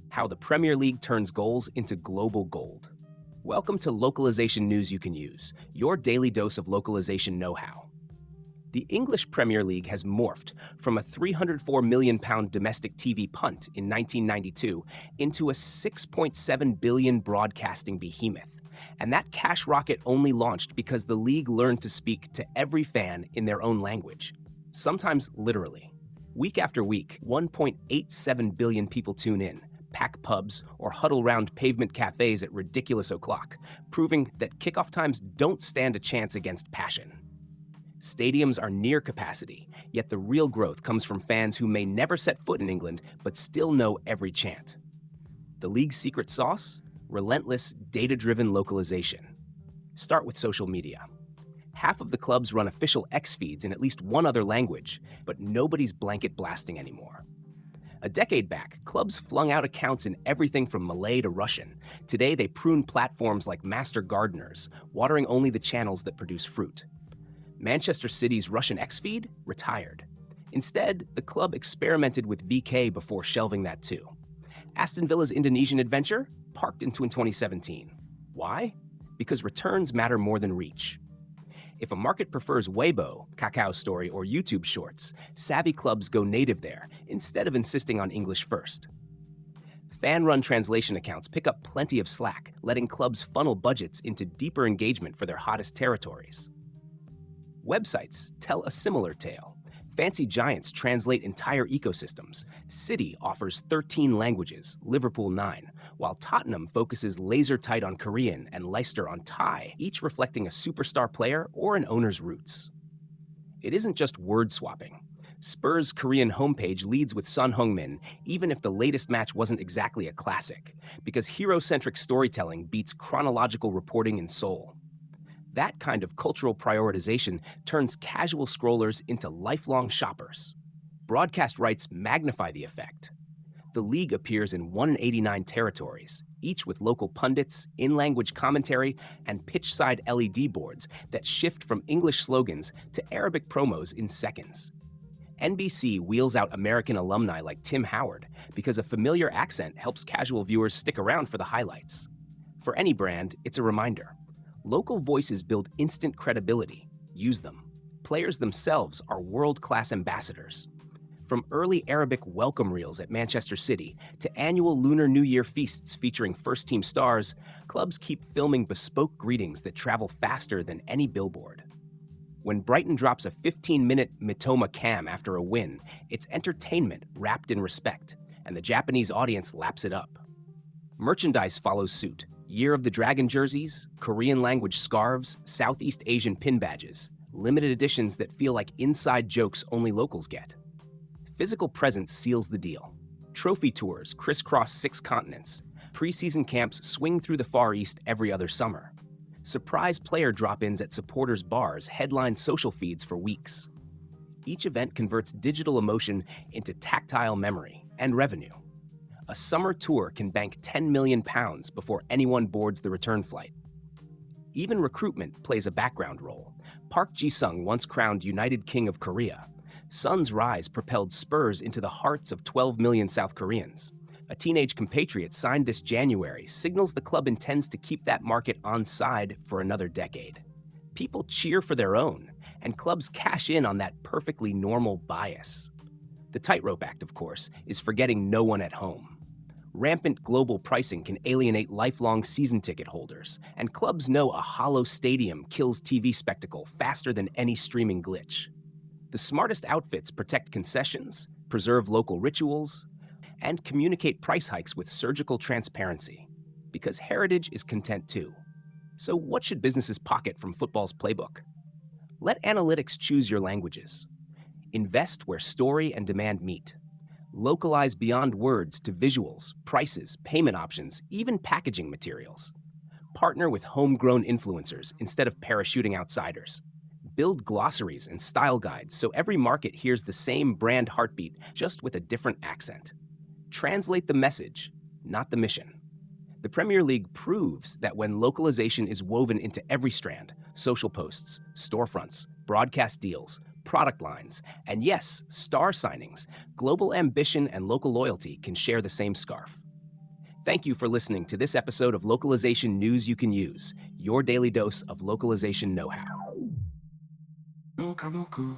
How the Premier League turns goals into global gold. Welcome to Localization News You Can Use, your daily dose of localization know-how. The English Premier League has morphed from a £304 million domestic TV punt in 1992 into a £6.7 billion broadcasting behemoth. And that cash rocket only launched because the league learned to speak to every fan in their own language, sometimes literally. Week after week, 1.87 billion people tune in, pack pubs, or huddle round pavement cafes at ridiculous o'clock, proving that kickoff times don't stand a chance against passion. Stadiums are near capacity, yet the real growth comes from fans who may never set foot in England but still know every chant. The league's secret sauce? Relentless, data-driven localization. Start with social media. Half of the clubs run official X feeds in at least one other language, but nobody's blanket blasting anymore. A decade back, clubs flung out accounts in everything from Malay to Russian. Today, they prune platforms like master gardeners, watering only the channels that produce fruit. Manchester City's Russian X feed retired. Instead, the club experimented with VK before shelving that too. Aston Villa's Indonesian adventure parked in 2017. Why? Because returns matter more than reach. If a market prefers Weibo, Kakao Story, or YouTube Shorts, savvy clubs go native there instead of insisting on English first. Fan-run translation accounts pick up plenty of slack, letting clubs funnel budgets into deeper engagement for their hottest territories. Websites tell a similar tale. Fancy giants translate entire ecosystems. City offers 13 languages, Liverpool 9, while Tottenham focuses laser-tight on Korean and Leicester on Thai, each reflecting a superstar player or an owner's roots. It isn't just word swapping. Spurs' Korean homepage leads with Son Heung-min, even if the latest match wasn't exactly a classic, because hero-centric storytelling beats chronological reporting in Seoul. That kind of cultural prioritization turns casual scrollers into lifelong shoppers. Broadcast rights magnify the effect. The league appears in 189 territories, each with local pundits, in-language commentary, and pitch-side LED boards that shift from English slogans to Arabic promos in seconds. NBC wheels out American alumni like Tim Howard because a familiar accent helps casual viewers stick around for the highlights. For any brand, it's a reminder. Local voices build instant credibility. Use them. Players themselves are world-class ambassadors. From early Arabic welcome reels at Manchester City to annual Lunar New Year feasts featuring first-team stars, clubs keep filming bespoke greetings that travel faster than any billboard. When Brighton drops a 15-minute Mitoma Cam after a win, it's entertainment wrapped in respect, and the Japanese audience laps it up. Merchandise follows suit. Year of the Dragon jerseys, Korean-language scarves, Southeast Asian pin badges, limited editions that feel like inside jokes only locals get. Physical presence seals the deal. Trophy tours crisscross 6 continents. Preseason camps swing through the Far East every other summer. Surprise player drop-ins at supporters' bars headline social feeds for weeks. Each event converts digital emotion into tactile memory and revenue. A summer tour can bank £10 million before anyone boards the return flight. Even recruitment plays a background role. Park Ji-sung once crowned United King of Korea. Son's rise propelled Spurs into the hearts of 12 million South Koreans. A teenage compatriot signed this January signals the club intends to keep that market on side for another decade. People cheer for their own, and clubs cash in on that perfectly normal bias. The tightrope act, of course, is forgetting no one at home. Rampant global pricing can alienate lifelong season ticket holders, and clubs know a hollow stadium kills TV spectacle faster than any streaming glitch. The smartest outfits protect concessions, preserve local rituals, and communicate price hikes with surgical transparency, because heritage is content too. So what should businesses pocket from football's playbook? Let analytics choose your languages. Invest where story and demand meet. Localize beyond words to visuals, prices, payment options, even packaging materials. Partner with homegrown influencers instead of parachuting outsiders. Build glossaries and style guides so every market hears the same brand heartbeat, just with a different accent. Translate the message, not the mission. The Premier League proves that when localization is woven into every strand, social posts, storefronts, broadcast deals, product lines, and yes, star signings, global ambition and local loyalty can share the same scarf. Thank you for listening to this episode of Localization News You Can Use, your daily dose of localization know-how. Locanucu.